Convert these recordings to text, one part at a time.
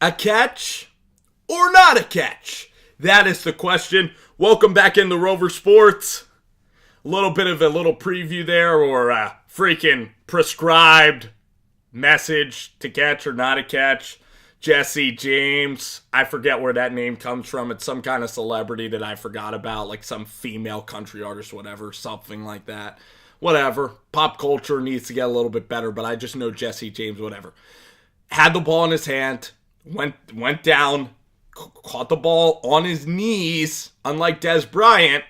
A catch or not a catch? That is the question. Welcome back into Rover Sports. A little bit of a little preview there, or a freaking prescribed message to catch or not a catch. Jesse James, I forget where that name comes from. It's some kind of celebrity that I forgot about, like some female country artist, whatever, something like that. Whatever. Pop culture needs to get a little bit better, but I just know Jesse James, whatever. Had the ball in his hand, went down, caught the ball on his knees, unlike Des Bryant,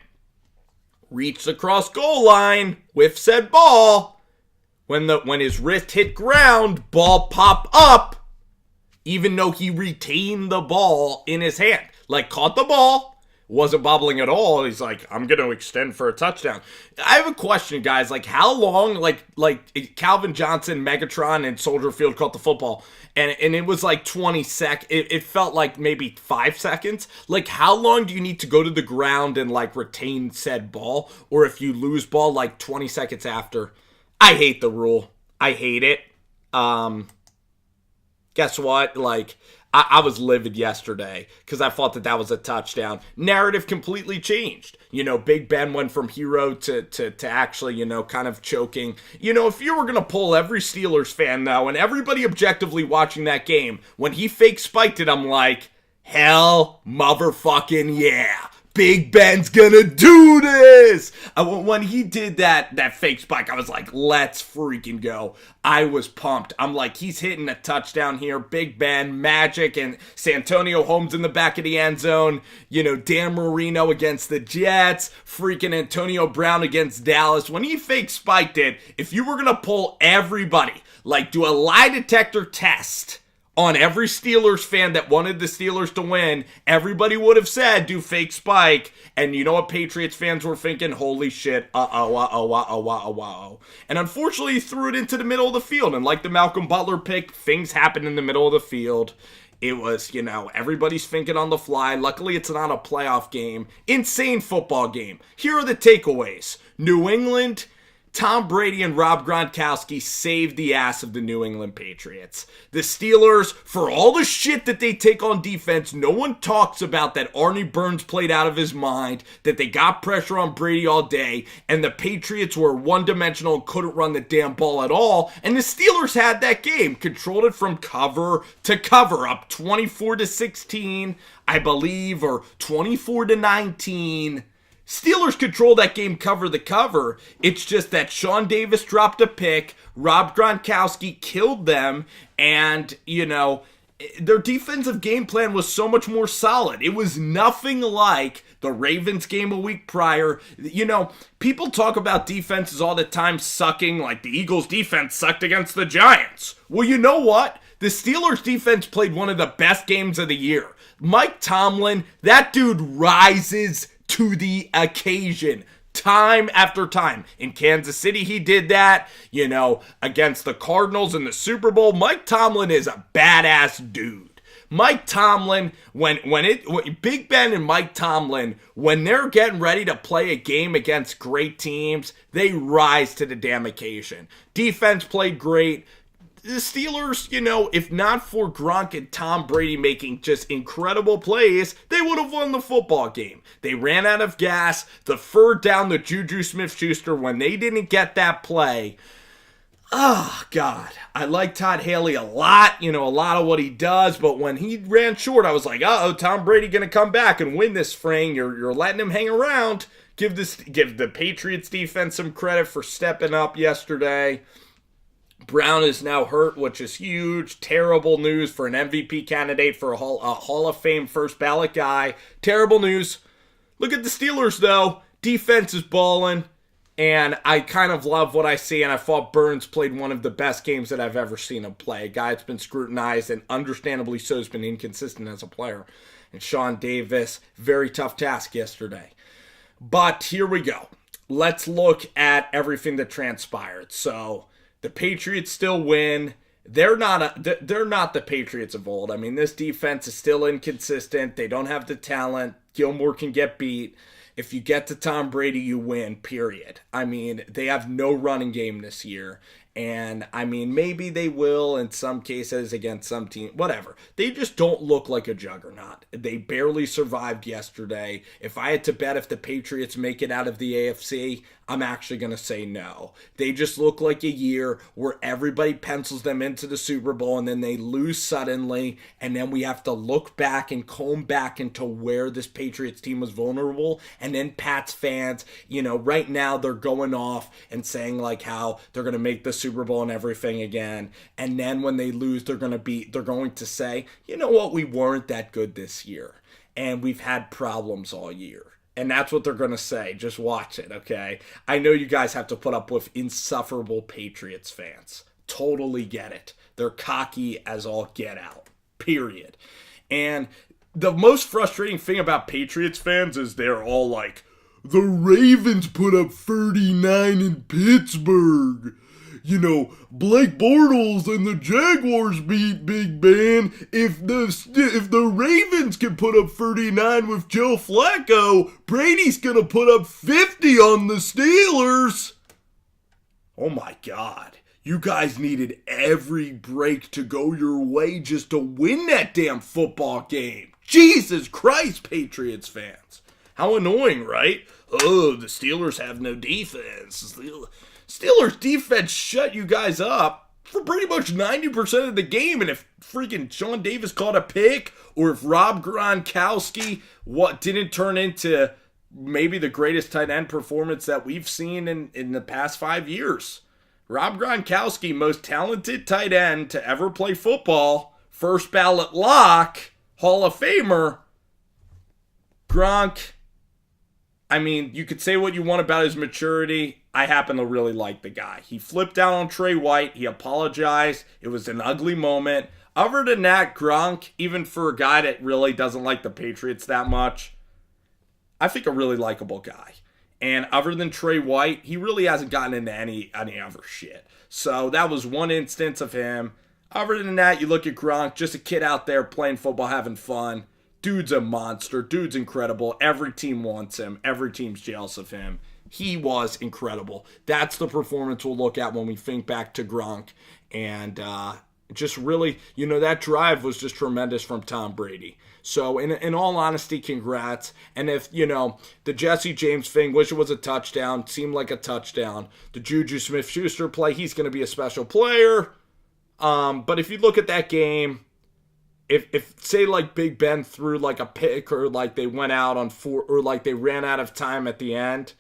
reached the cross goal line with said ball. When his wrist hit ground, ball pop up, even though he retained the ball in his hand. Like, caught the ball, wasn't bobbling at all. He's like, I'm going to extend for a touchdown. I have a question, guys. Like, how long, like Calvin Johnson, Megatron, and Soldier Field caught the football, and it was like 20 seconds. It felt like maybe 5 seconds. Like, how long do you need to go to the ground and, like, retain said ball? Or if you lose ball, like, 20 seconds after. I hate the rule. I hate it. Guess what? Like, I was livid yesterday because I thought that was a touchdown. Narrative completely changed. Big Ben went from hero to actually, kind of choking. If you were going to pull every Steelers fan, though, and everybody objectively watching that game, when he fake spiked it, I'm like, hell motherfucking yeah. Big Ben's gonna do this! When he did that fake spike, I was like, let's freaking go. I was pumped. I'm like, he's hitting a touchdown here. Big Ben, Magic, and Santonio Holmes in the back of the end zone. Dan Marino against the Jets. Freaking Antonio Brown against Dallas. When he fake spiked it, if you were gonna pull everybody, like do a lie detector test on every Steelers fan that wanted the Steelers to win, everybody would have said, do fake spike. And you know what Patriots fans were thinking? Holy shit, uh-oh. And unfortunately, he threw it into the middle of the field. And like the Malcolm Butler pick, things happen in the middle of the field. It was, everybody's thinking on the fly. Luckily, it's not a playoff game. Insane football game. Here are the takeaways. New England, Tom Brady and Rob Gronkowski saved the ass of the New England Patriots. The Steelers, for all the shit that they take on defense, no one talks about that Arnie Burns played out of his mind, that they got pressure on Brady all day, and the Patriots were one-dimensional and couldn't run the damn ball at all, and the Steelers had that game, controlled it from cover to cover, up 24-16, I believe, or 24-19. Steelers control that game cover to cover. It's just that Sean Davis dropped a pick, Rob Gronkowski killed them, and, their defensive game plan was so much more solid. It was nothing like the Ravens game a week prior. People talk about defenses all the time sucking, like the Eagles' defense sucked against the Giants. Well, you know what? The Steelers' defense played one of the best games of the year. Mike Tomlin, that dude rises to the occasion time after time. In Kansas City, he did that, against the Cardinals in the Super Bowl. Mike Tomlin is a badass dude. Mike Tomlin, when Big Ben and Mike Tomlin, when they're getting ready to play a game against great teams, they rise to the damn occasion. Defense played great. The Steelers, if not for Gronk and Tom Brady making just incredible plays, they would have won the football game. They ran out of gas. The third down to Juju Smith-Schuster, when they didn't get that play. Oh, God. I like Todd Haley a lot, a lot of what he does, but when he ran short, I was like, uh-oh, Tom Brady going to come back and win this thing. You're letting him hang around. Give the Patriots defense some credit for stepping up yesterday. Brown is now hurt, which is huge. Terrible news for an MVP candidate, for a Hall of Fame first ballot guy. Terrible news. Look at the Steelers, though. Defense is balling, and I kind of love what I see, and I thought Burns played one of the best games that I've ever seen him play. A guy that's been scrutinized, and understandably so, has been inconsistent as a player. And Sean Davis, very tough task yesterday. But here we go. Let's look at everything that transpired. So the Patriots still win. They're not the Patriots of old. I mean, this defense is still inconsistent. They don't have the talent. Gilmore can get beat. If you get to Tom Brady, you win, period. I mean, they have no running game this year. And I mean, maybe they will in some cases against some team, whatever. They just don't look like a juggernaut. They barely survived yesterday. If I had to bet if the Patriots make it out of the AFC, I'm actually going to say no. They just look like a year where everybody pencils them into the Super Bowl and then they lose suddenly. And then we have to look back and comb back into where this Patriots team was vulnerable. And then Pats fans, right now they're going off and saying like how they're going to make the Super Bowl and everything again. And then when they lose, they're going to say, you know what, we weren't that good this year. And we've had problems all year. And that's what they're going to say. Just watch it, okay? I know you guys have to put up with insufferable Patriots fans. Totally get it. They're cocky as all get out. Period. And the most frustrating thing about Patriots fans is they're all like, the Ravens put up 39 in Pittsburgh. Blake Bortles and the Jaguars beat Big Ben. If the Ravens can put up 39 with Joe Flacco, Brady's going to put up 50 on the Steelers. Oh my God. You guys needed every break to go your way just to win that damn football game. Jesus Christ, Patriots fans. How annoying, right? Oh, the Steelers have no defense. Steelers defense shut you guys up for pretty much 90% of the game. And if freaking Sean Davis caught a pick, or if Rob Gronkowski didn't turn into maybe the greatest tight end performance that we've seen in the past 5 years. Rob Gronkowski, most talented tight end to ever play football, first ballot lock, Hall of Famer. Gronk, I mean, you could say what you want about his maturity. I happen to really like the guy. He flipped out on Trey White. He apologized. It was an ugly moment. Other than that, Gronk, even for a guy that really doesn't like the Patriots that much, I think a really likable guy. And other than Trey White, he really hasn't gotten into any other shit. So that was one instance of him. Other than that, you look at Gronk, just a kid out there playing football, having fun. Dude's a monster. Dude's incredible. Every team wants him. Every team's jealous of him. He was incredible. That's the performance we'll look at when we think back to Gronk. And just really, that drive was just tremendous from Tom Brady. So in all honesty, congrats. And if, the Jesse James thing, wish it was a touchdown, seemed like a touchdown. The Juju Smith-Schuster play, he's going to be a special player. But if you look at that game, if say like Big Ben threw like a pick, or like they went out on 4, or like they ran out of time at the end,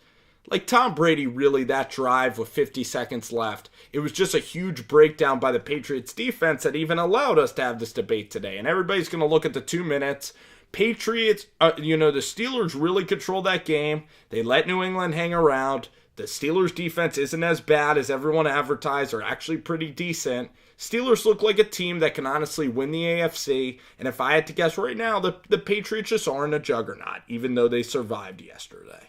like Tom Brady really, that drive with 50 seconds left, it was just a huge breakdown by the Patriots defense that even allowed us to have this debate today. And everybody's going to look at the 2 minutes. Patriots, the Steelers really controlled that game. They let New England hang around. The Steelers defense isn't as bad as everyone advertised, or actually pretty decent. Steelers look like a team that can honestly win the AFC. And if I had to guess right now, the Patriots just aren't a juggernaut, even though they survived yesterday.